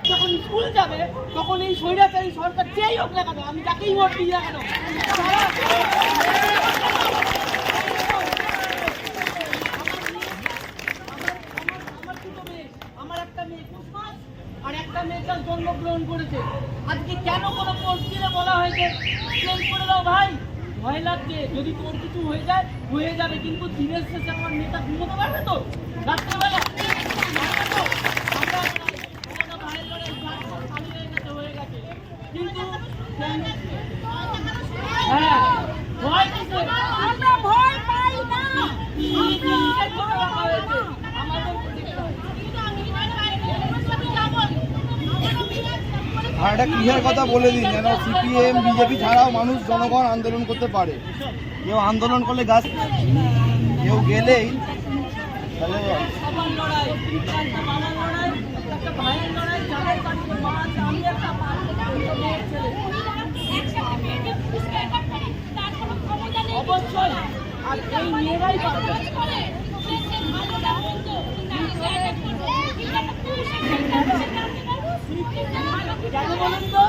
যখন স্কুল যাবে তখন এই স্বৈরাচারী সরকার যেই হোক না কেন, আমি যাকেই ভোট দিই না কেন, আমার একটা মেয়ে 5 মাস আর একটা মেয়ে তার জন্মগ্রহণ করেছে। আজকে কেন কোনো পোস্ট দিলে বলা হয়েছে চেঞ্জ করে দাও ভাই? ভয় লাগছে, যদি তোর কিছু হয়ে যায় হয়ে যাবে, কিন্তু দিনের শেষে আমার মেয়েটা ঘুমোতে পারবে তো রাত্রেবেলা? আর একটা ক্লিয়ার কথা বলে দিন, যেন সিপিএম বিজেপি ছাড়াও মানুষ জনগণ আন্দোলন করতে পারে। কেউ আন্দোলন করলে গাছ, কেউ গেলেই তাহলে অবশ্যই আর এই মেয়েরাই পারবে। কেন বলুন তো?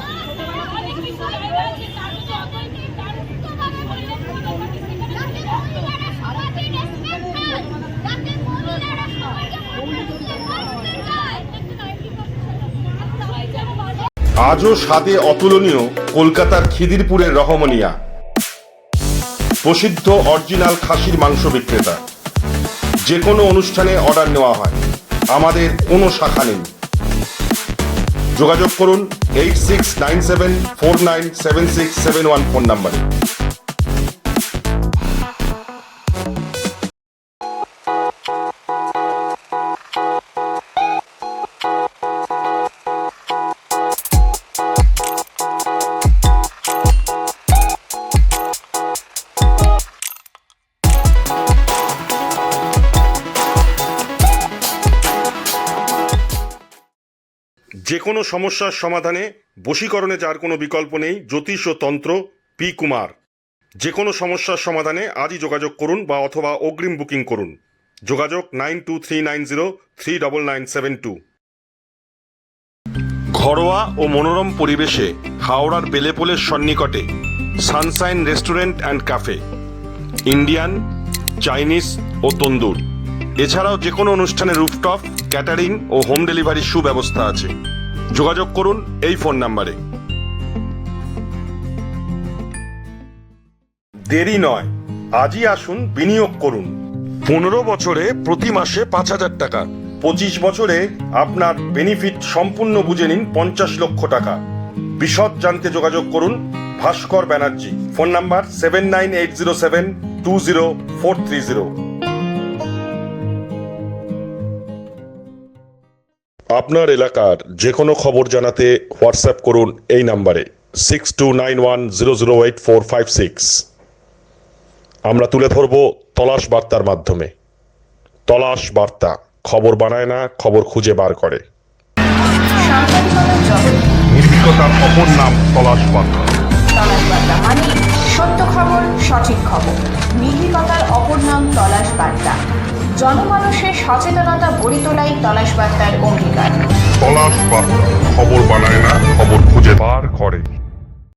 আজও স্বাদে অতুলনীয় কলকাতার খিদিরপুরের রহমনিয়া, প্রসিদ্ধ অরিজিনাল খাসির মাংস বিক্রেতা। যে কোনো অনুষ্ঠানে অর্ডার নেওয়া হয়, আমাদের কোনো শাখা নেই। যোগাযোগ করুন 8697497671 ফোন নাম্বারে। যে কোনো সমস্যার সমাধানে বশীকরণে যার কোনো বিকল্প নেই, জ্যোতিষ ও তন্ত্র পি কুমার। যে কোনো সমস্যার সমাধানে আজই যোগাযোগ করুন বা অথবা অগ্রিম বুকিং করুন। যোগাযোগ 9239039972। ঘরোয়া ও মনোরম পরিবেশে হাওড়ার বেলেপোলের সন্নিকটে Sunshine Restaurant and Cafe. Indian, Chinese ও তন্দুর। এছাড়াও যে কোনো অনুষ্ঠানে রুফটপ, ক্যাটারিং ও হোম ডেলিভারির সুব্যবস্থা আছে। যোগাযোগ করুন এই ফোন নাম্বারে। দেরি নয়, আজই আসুন, বিনিয়োগ করুন। 15 বছরে প্রতি মাসে 5,000 টাকা, 25 বছরে আপনার বেনিফিট সম্পূর্ণ বুঝে নিন 50 লক্ষ টাকা। বিশদ জানতে যোগাযোগ করুন ভাস্কর ব্যানার্জি। Phone number 7980720430। আপনার এলাকার যে কোনো খবর জানাতে হোয়াটসঅ্যাপ করুন এই নাম্বারে 6291008456। আমরা তুলে ধরব তলাশ বার্তার মাধ্যমে। তলাশ বার্তা, খবর বানায় না, খবর খুঁজে বার করে। নির্ভীকতার অপর নাম তলাশ বার্তা। তলাশ বার্তা মানে সত্য খবর, সঠিক খবর। নির্ভীকতার অপর নাম তলাশ বার্তা। জনমানুষের সচেতনতা গড়ে তোলাই তলাশ বার্তার অঙ্গীকার। তলাশ বার্তা, খবর বানায় না, খবর খুঁজে বার করে।